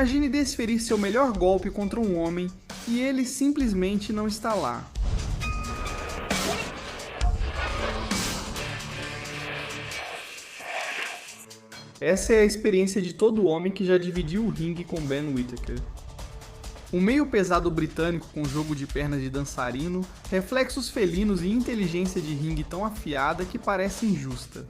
Imagine desferir seu melhor golpe contra um homem e ele simplesmente não está lá. Essa é a experiência de todo homem que já dividiu o ringue com Ben Whittaker. Um meio pesado britânico com jogo de pernas de dançarino, reflexos felinos e inteligência de ringue tão afiada que parece injusta.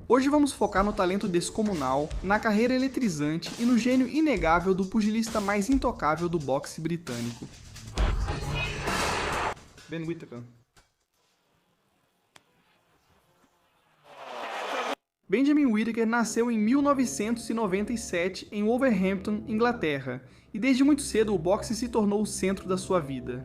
Hoje vamos focar no talento descomunal, na carreira eletrizante e no gênio inegável do pugilista mais intocável do boxe britânico. Ben Whittaker. Benjamin Whittaker nasceu em 1997 em Wolverhampton, Inglaterra, e desde muito cedo o boxe se tornou o centro da sua vida.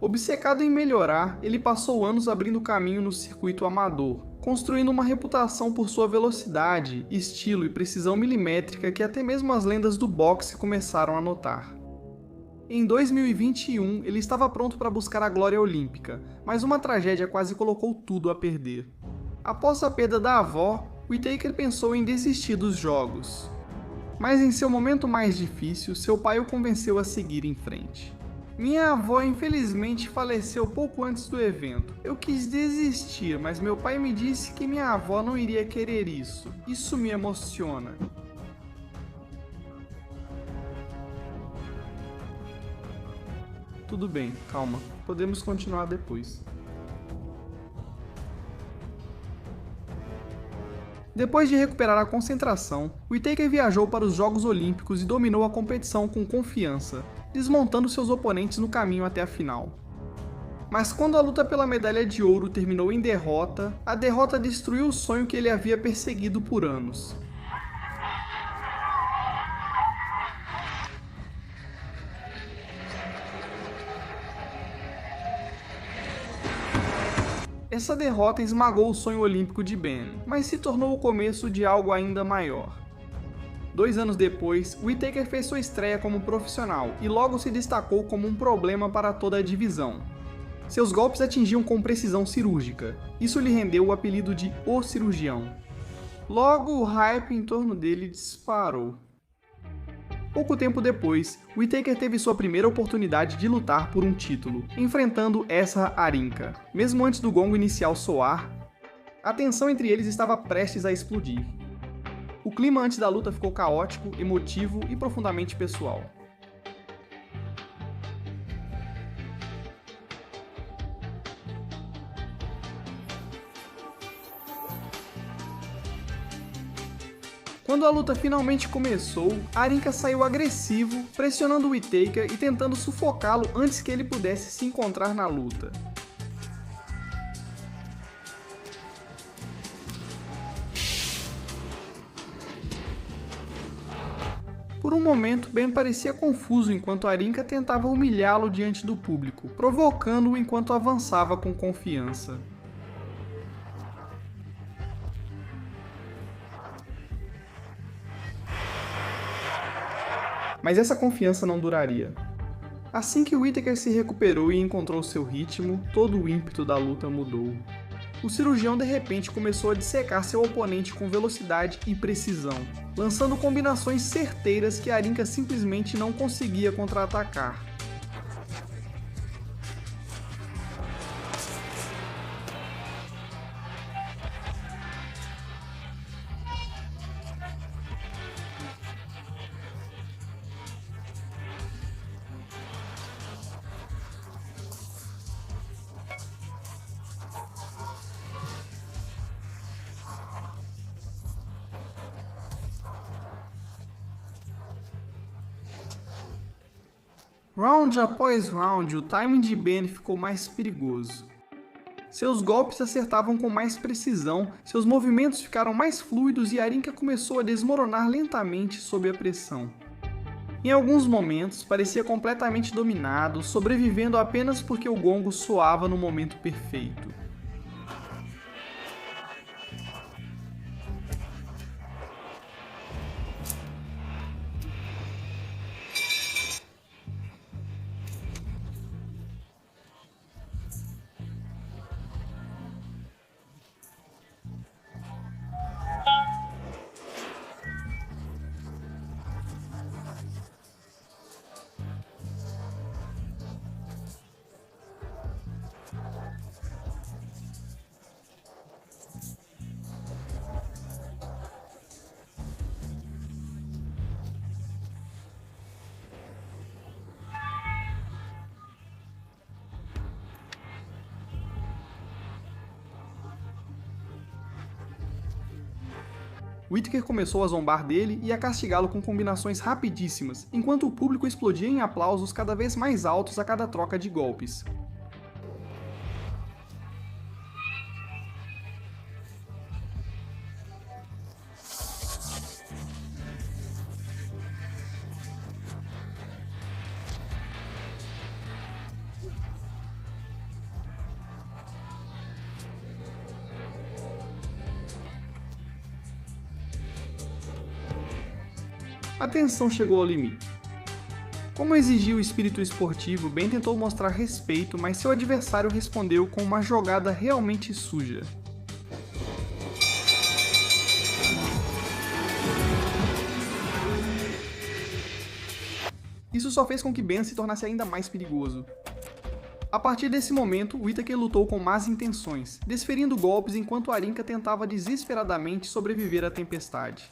Obcecado em melhorar, ele passou anos abrindo caminho no circuito amador, construindo uma reputação por sua velocidade, estilo e precisão milimétrica que até mesmo as lendas do boxe começaram a notar. Em 2021, ele estava pronto para buscar a glória olímpica, mas uma tragédia quase colocou tudo a perder. Após a perda da avó, Whittaker pensou em desistir dos jogos. Mas em seu momento mais difícil, seu pai o convenceu a seguir em frente. Minha avó infelizmente faleceu pouco antes do evento. Eu quis desistir, mas meu pai me disse que minha avó não iria querer isso. Isso me emociona. Tudo bem, calma. Podemos continuar depois. Depois de recuperar a concentração, Whittaker viajou para os Jogos Olímpicos e dominou a competição com confiança, desmontando seus oponentes no caminho até a final. Mas quando a luta pela medalha de ouro terminou em derrota, a derrota destruiu o sonho que ele havia perseguido por anos. Essa derrota esmagou o sonho olímpico de Ben, mas se tornou o começo de algo ainda maior. 2 anos depois, Whittaker fez sua estreia como profissional e logo se destacou como um problema para toda a divisão. Seus golpes atingiam com precisão cirúrgica, isso lhe rendeu o apelido de O Cirurgião. Logo, o hype em torno dele disparou. Pouco tempo depois, Whittaker teve sua primeira oportunidade de lutar por um título, enfrentando Esra Harinka. Mesmo antes do gongo inicial soar, a tensão entre eles estava prestes a explodir. O clima antes da luta ficou caótico, emotivo e profundamente pessoal. Quando a luta finalmente começou, Harinka saiu agressivo, pressionando Whittaker e tentando sufocá-lo antes que ele pudesse se encontrar na luta. Por um momento, Ben parecia confuso enquanto Harinka tentava humilhá-lo diante do público, provocando-o enquanto avançava com confiança. Mas essa confiança não duraria. Assim que Whittaker se recuperou e encontrou seu ritmo, todo o ímpeto da luta mudou. O cirurgião de repente começou a dissecar seu oponente com velocidade e precisão, lançando combinações certeiras que Harinka simplesmente não conseguia contra-atacar. Round após round, o timing de Ben ficou mais perigoso. Seus golpes acertavam com mais precisão, seus movimentos ficaram mais fluidos e Harinka começou a desmoronar lentamente sob a pressão. Em alguns momentos, parecia completamente dominado, sobrevivendo apenas porque o gongo soava no momento perfeito. Whittaker começou a zombar dele e a castigá-lo com combinações rapidíssimas, enquanto o público explodia em aplausos cada vez mais altos a cada troca de golpes. A tensão chegou ao limite. Como exigia o espírito esportivo, Ben tentou mostrar respeito, mas seu adversário respondeu com uma jogada realmente suja. Isso só fez com que Ben se tornasse ainda mais perigoso. A partir desse momento, Whittaker lutou com más intenções, desferindo golpes enquanto Arinka tentava desesperadamente sobreviver à tempestade.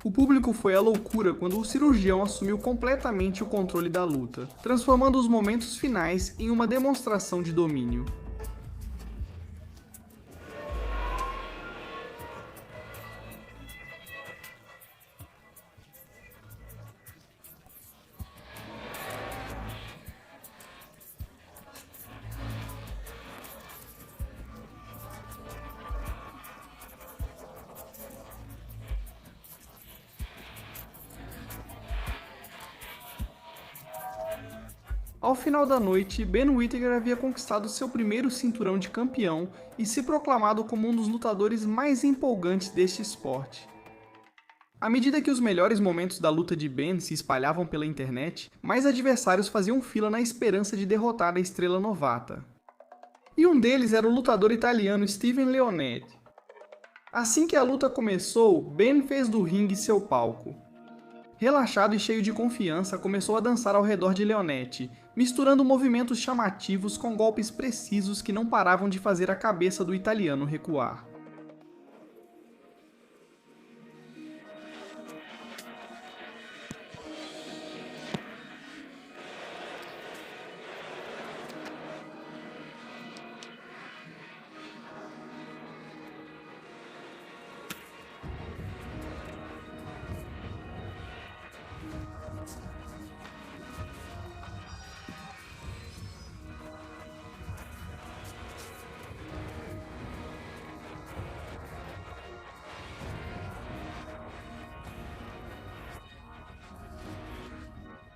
O público foi à loucura quando o cirurgião assumiu completamente o controle da luta, transformando os momentos finais em uma demonstração de domínio. Ao final da noite, Ben Whittaker havia conquistado seu primeiro cinturão de campeão e se proclamado como um dos lutadores mais empolgantes deste esporte. À medida que os melhores momentos da luta de Ben se espalhavam pela internet, mais adversários faziam fila na esperança de derrotar a estrela novata. E um deles era o lutador italiano Steven Leonetti. Assim que a luta começou, Ben fez do ringue seu palco. Relaxado e cheio de confiança, começou a dançar ao redor de Leonetti, misturando movimentos chamativos com golpes precisos que não paravam de fazer a cabeça do italiano recuar.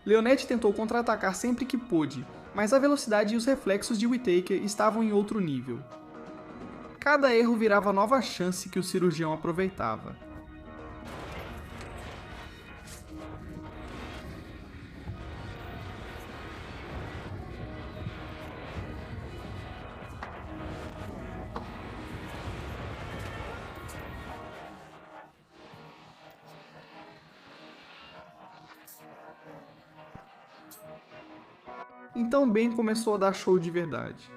Leonetti tentou contra-atacar sempre que pôde, mas a velocidade e os reflexos de Whittaker estavam em outro nível. Cada erro virava nova chance que o cirurgião aproveitava. Então Ben começou a dar show de verdade.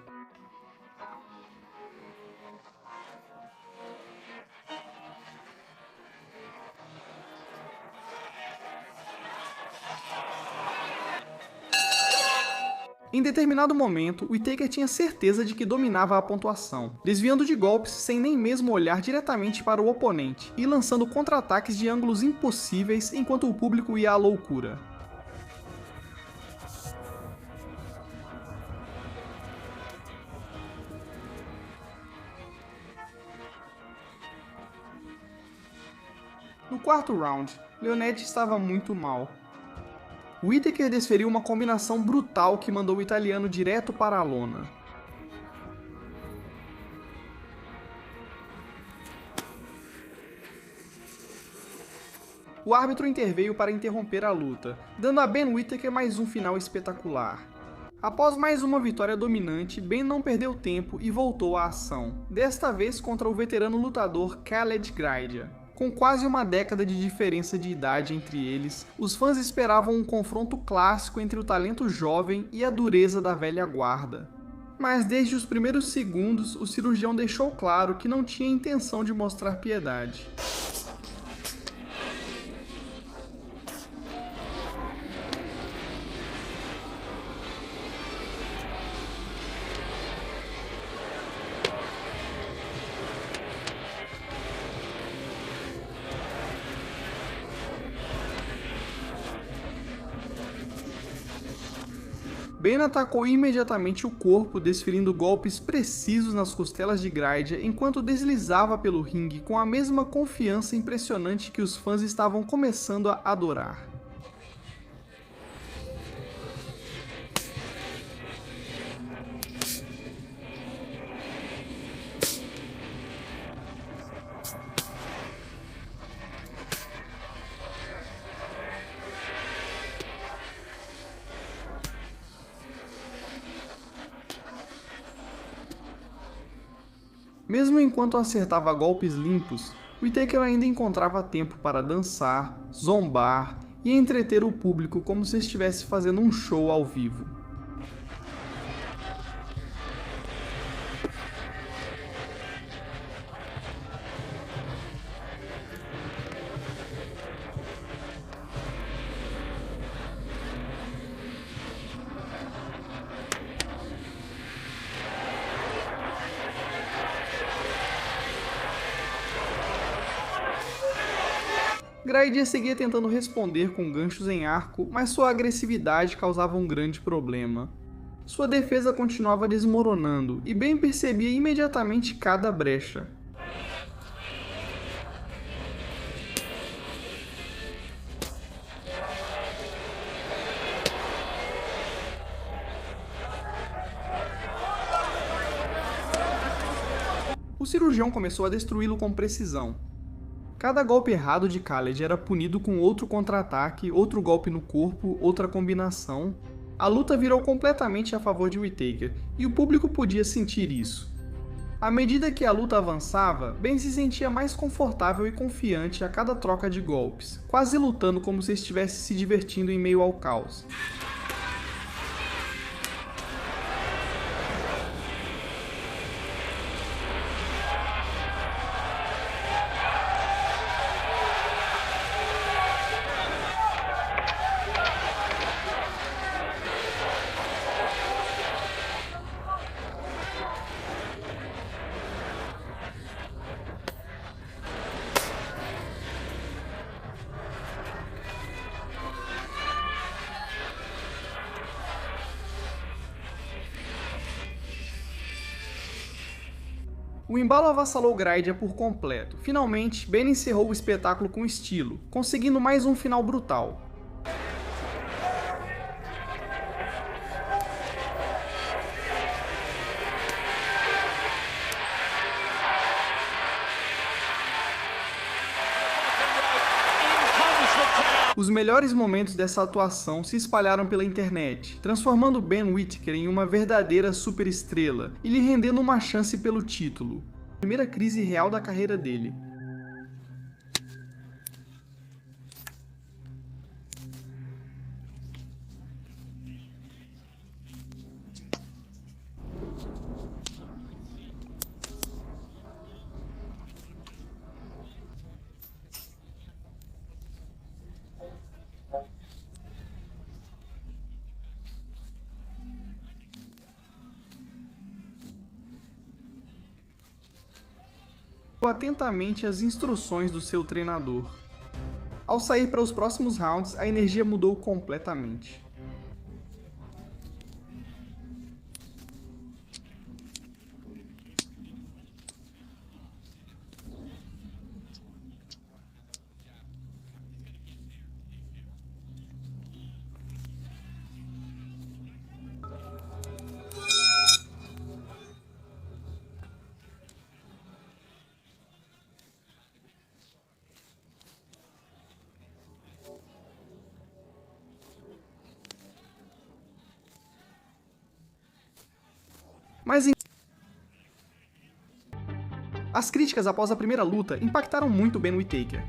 Em determinado momento, Whittaker tinha certeza de que dominava a pontuação, desviando de golpes sem nem mesmo olhar diretamente para o oponente e lançando contra-ataques de ângulos impossíveis enquanto o público ia à loucura. No quarto round, Leonetti estava muito mal. Whittaker desferiu uma combinação brutal que mandou o italiano direto para a lona. O árbitro interveio para interromper a luta, dando a Ben Whittaker mais um final espetacular. Após mais uma vitória dominante, Ben não perdeu tempo e voltou à ação, desta vez contra o veterano lutador Khaled Greidia. Com quase uma década de diferença de idade entre eles, os fãs esperavam um confronto clássico entre o talento jovem e a dureza da velha guarda. Mas desde os primeiros segundos, o cirurgião deixou claro que não tinha intenção de mostrar piedade. Ben atacou imediatamente o corpo, desferindo golpes precisos nas costelas de Graidia enquanto deslizava pelo ringue com a mesma confiança impressionante que os fãs estavam começando a adorar. Mesmo enquanto acertava golpes limpos, Whittaker ainda encontrava tempo para dançar, zombar e entreter o público como se estivesse fazendo um show ao vivo. Graidia seguia tentando responder com ganchos em arco, mas sua agressividade causava um grande problema. Sua defesa continuava desmoronando, e Ben percebia imediatamente cada brecha. O cirurgião começou a destruí-lo com precisão. Cada golpe errado de Khaled era punido com outro contra-ataque, outro golpe no corpo, outra combinação. A luta virou completamente a favor de Whittaker, e o público podia sentir isso. À medida que a luta avançava, Ben se sentia mais confortável e confiante a cada troca de golpes, quase lutando como se estivesse se divertindo em meio ao caos. O embalo avassalou Graidia por completo. Finalmente, Ben encerrou o espetáculo com estilo, conseguindo mais um final brutal. Os melhores momentos dessa atuação se espalharam pela internet, transformando Ben Whittaker em uma verdadeira superestrela e lhe rendendo uma chance pelo título. Primeira crise real da carreira dele. Atentamente as instruções do seu treinador. Ao sair para os próximos rounds, a energia mudou completamente. Mas As críticas após a primeira luta impactaram muito Ben Whittaker.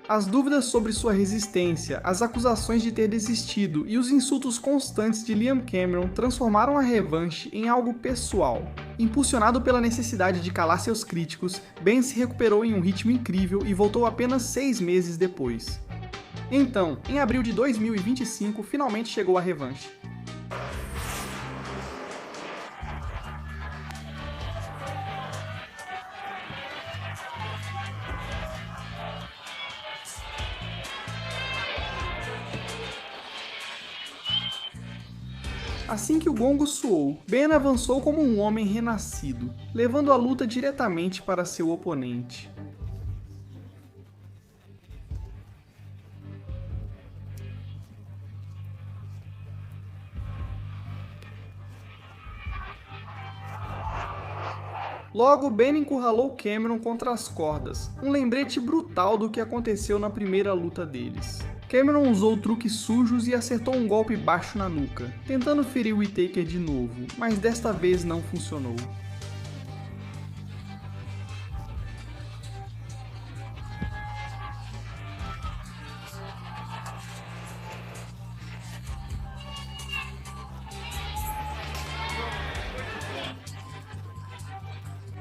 As dúvidas sobre sua resistência, as acusações de ter desistido e os insultos constantes de Liam Cameron transformaram a revanche em algo pessoal. Impulsionado pela necessidade de calar seus críticos, Ben se recuperou em um ritmo incrível e voltou apenas 6 meses depois. Então, em abril de 2025, finalmente chegou a revanche. Assim que o gongo soou, Ben avançou como um homem renascido, levando a luta diretamente para seu oponente. Logo, Ben encurralou Cameron contra as cordas, um lembrete brutal do que aconteceu na primeira luta deles. Cameron usou truques sujos e acertou um golpe baixo na nuca, tentando ferir Whittaker de novo, mas desta vez não funcionou.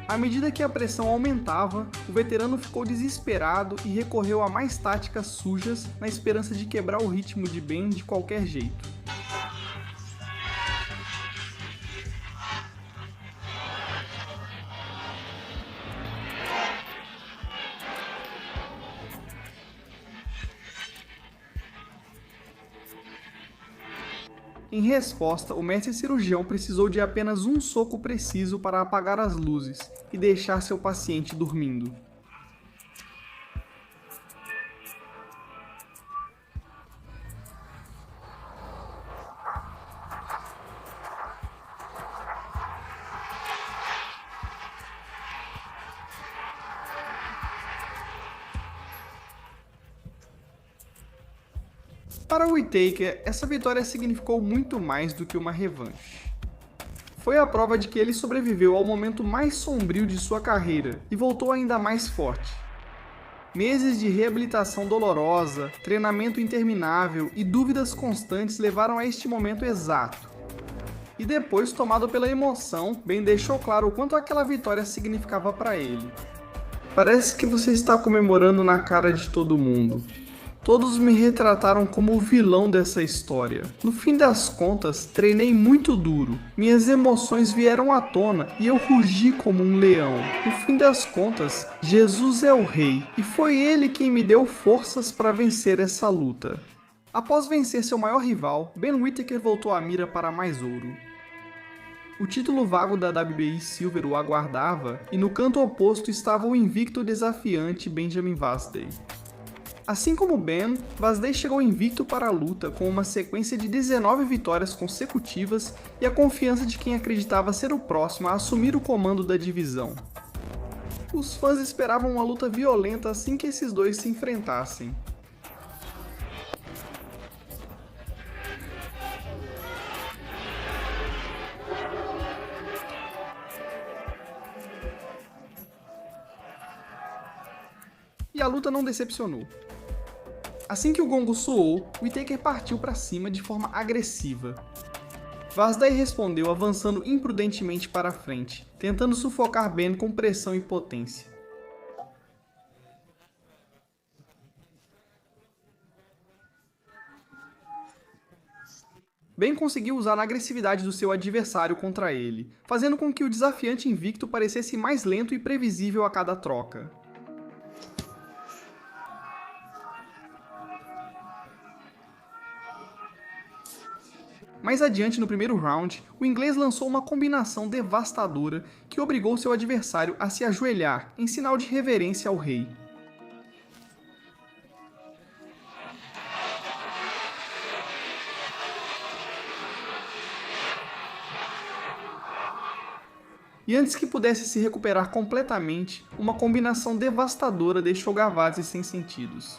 À medida que a pressão aumentava, o veterano ficou desesperado e recorreu a mais táticas sujas na esperança de quebrar o ritmo de Ben de qualquer jeito. Em resposta, o mestre cirurgião precisou de apenas um soco preciso para apagar as luzes e deixar seu paciente dormindo. Para Whittaker, essa vitória significou muito mais do que uma revanche. Foi a prova de que ele sobreviveu ao momento mais sombrio de sua carreira e voltou ainda mais forte. Meses de reabilitação dolorosa, treinamento interminável e dúvidas constantes levaram a este momento exato. E depois, tomado pela emoção, Ben deixou claro o quanto aquela vitória significava para ele. Parece que você está comemorando na cara de todo mundo. Todos me retrataram como o vilão dessa história. No fim das contas, treinei muito duro. Minhas emoções vieram à tona e eu rugi como um leão. No fim das contas, Jesus é o rei e foi ele quem me deu forças para vencer essa luta. Após vencer seu maior rival, Ben Whittaker voltou a mira para mais ouro. O título vago da WBI Silver o aguardava e no canto oposto estava o invicto desafiante Benjamin Vasdey. Assim como Ben, Vasdey chegou invicto para a luta com uma sequência de 19 vitórias consecutivas e a confiança de quem acreditava ser o próximo a assumir o comando da divisão. Os fãs esperavam uma luta violenta assim que esses dois se enfrentassem. E a luta não decepcionou. Assim que o gongo soou, Whittaker partiu para cima de forma agressiva. Vasdey respondeu avançando imprudentemente para frente, tentando sufocar Ben com pressão e potência. Ben conseguiu usar a agressividade do seu adversário contra ele, fazendo com que o desafiante invicto parecesse mais lento e previsível a cada troca. Mais adiante no primeiro round, o inglês lançou uma combinação devastadora que obrigou seu adversário a se ajoelhar em sinal de reverência ao rei. E antes que pudesse se recuperar completamente, uma combinação devastadora deixou Gavazzi sem sentidos.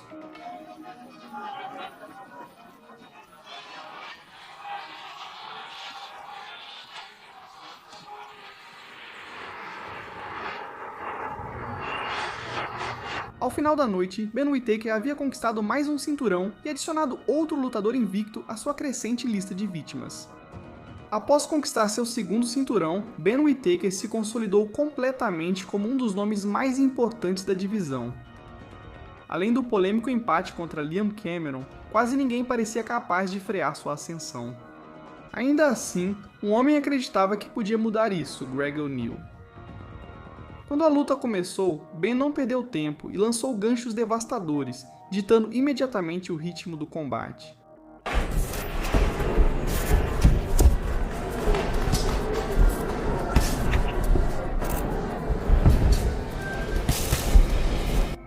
Ao final da noite, Ben Whittaker havia conquistado mais um cinturão e adicionado outro lutador invicto à sua crescente lista de vítimas. Após conquistar seu segundo cinturão, Ben Whittaker se consolidou completamente como um dos nomes mais importantes da divisão. Além do polêmico empate contra Liam Cameron, quase ninguém parecia capaz de frear sua ascensão. Ainda assim, um homem acreditava que podia mudar isso, Greg O'Neill. Quando a luta começou, Ben não perdeu tempo e lançou ganchos devastadores, ditando imediatamente o ritmo do combate.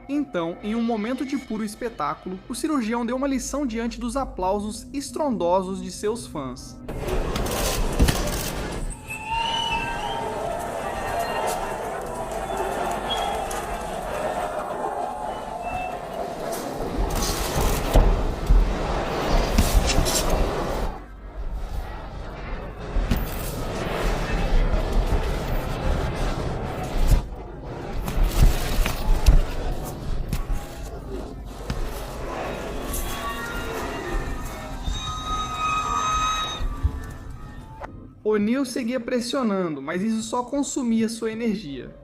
Então, em um momento de puro espetáculo, o cirurgião deu uma lição diante dos aplausos estrondosos de seus fãs. O'Neill seguia pressionando, mas isso só consumia sua energia.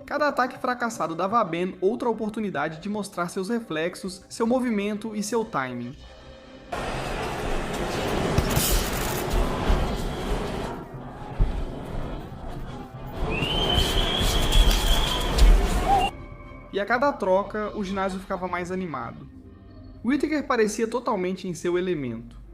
Cada ataque fracassado dava a Ben outra oportunidade de mostrar seus reflexos, seu movimento e seu timing. E a cada troca, o ginásio ficava mais animado. Whittaker parecia totalmente em seu elemento.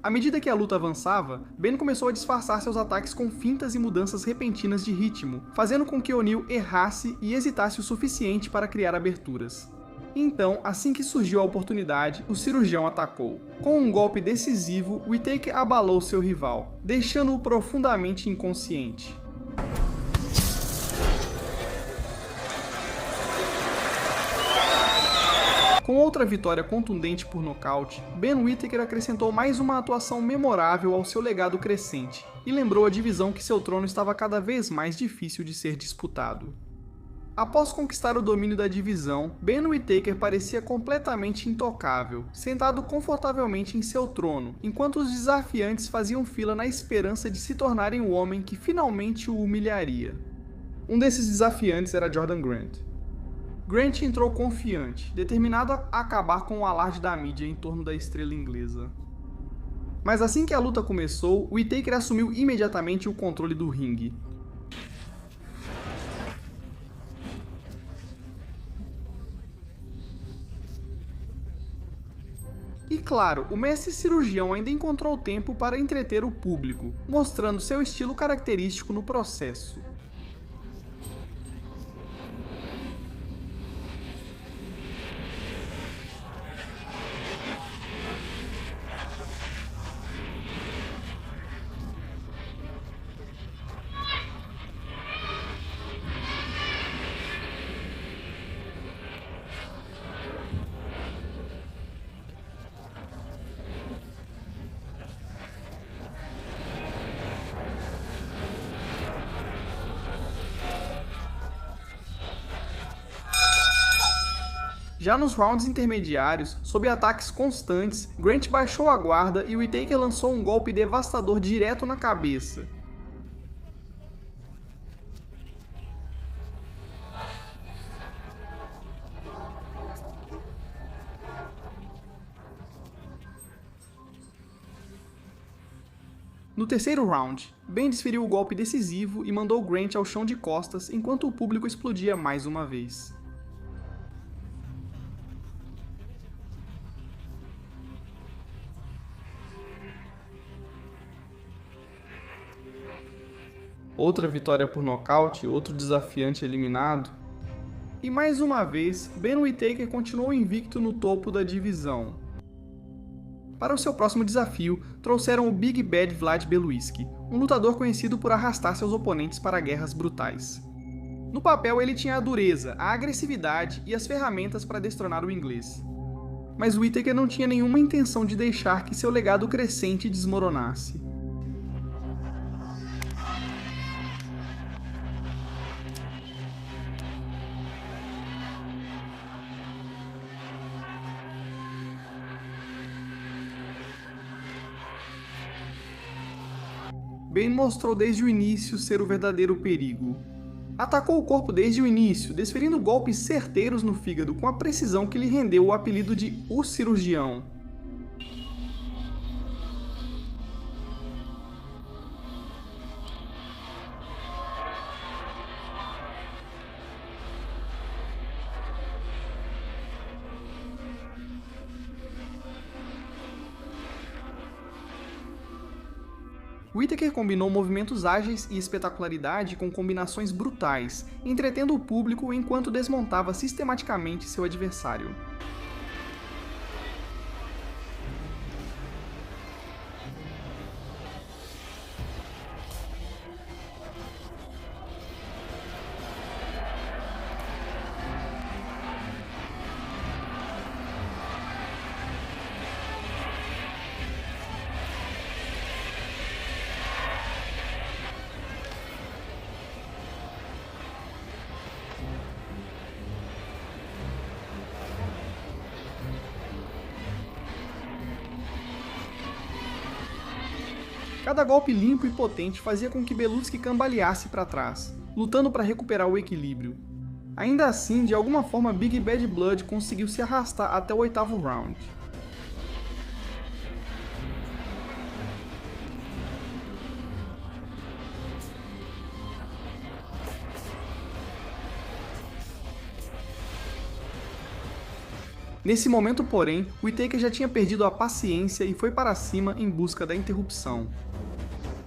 À medida que a luta avançava, Ben começou a disfarçar seus ataques com fintas e mudanças repentinas de ritmo, fazendo com que O'Neill errasse e hesitasse o suficiente para criar aberturas. Então, assim que surgiu a oportunidade, o cirurgião atacou. Com um golpe decisivo, Whittaker abalou seu rival, deixando-o profundamente inconsciente. Com outra vitória contundente por nocaute, Ben Whittaker acrescentou mais uma atuação memorável ao seu legado crescente, e lembrou a divisão que seu trono estava cada vez mais difícil de ser disputado. Após conquistar o domínio da divisão, Ben Whittaker parecia completamente intocável, sentado confortavelmente em seu trono, enquanto os desafiantes faziam fila na esperança de se tornarem o homem que finalmente o humilharia. Um desses desafiantes era Jordan Grant. Grant entrou confiante, determinado a acabar com o alarde da mídia em torno da estrela inglesa. Mas assim que a luta começou, Whittaker assumiu imediatamente o controle do ringue. E claro, o mestre cirurgião ainda encontrou tempo para entreter o público, mostrando seu estilo característico no processo. Já nos rounds intermediários, sob ataques constantes, Grant baixou a guarda e Whittaker lançou um golpe devastador direto na cabeça. No terceiro round, Ben desferiu o golpe decisivo e mandou Grant ao chão de costas enquanto o público explodia mais uma vez. Outra vitória por nocaute, outro desafiante eliminado. E mais uma vez, Ben Whittaker continuou invicto no topo da divisão. Para o seu próximo desafio, trouxeram o Big Bad Vlad Beluiski, um lutador conhecido por arrastar seus oponentes para guerras brutais. No papel ele tinha a dureza, a agressividade e as ferramentas para destronar o inglês. mas Whittaker não tinha nenhuma intenção de deixar que seu legado crescente desmoronasse. Bane mostrou desde o início ser o verdadeiro perigo. Atacou o corpo desde o início, desferindo golpes certeiros no fígado com a precisão que lhe rendeu o apelido de O Cirurgião. Whittaker combinou movimentos ágeis e espetacularidade com combinações brutais, entretendo o público enquanto desmontava sistematicamente seu adversário. Cada golpe limpo e potente fazia com que Belutski cambaleasse para trás, lutando para recuperar o equilíbrio. Ainda assim, de alguma forma Big Bad Blood conseguiu se arrastar até o 8º round. Nesse momento, porém, Whittaker já tinha perdido a paciência e foi para cima em busca da interrupção.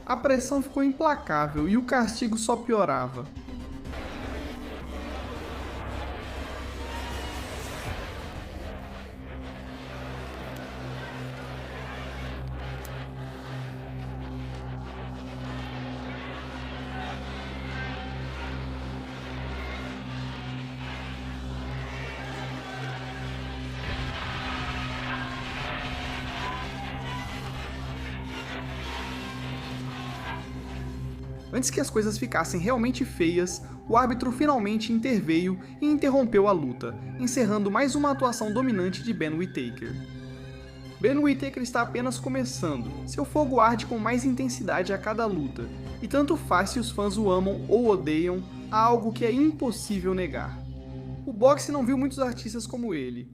A pressão ficou implacável e o castigo só piorava. Antes que as coisas ficassem realmente feias, o árbitro finalmente interveio e interrompeu a luta, encerrando mais uma atuação dominante de Ben Whittaker. Ben Whittaker está apenas começando, seu fogo arde com mais intensidade a cada luta, e tanto faz se os fãs o amam ou odeiam, há algo que é impossível negar. O boxe não viu muitos artistas como ele,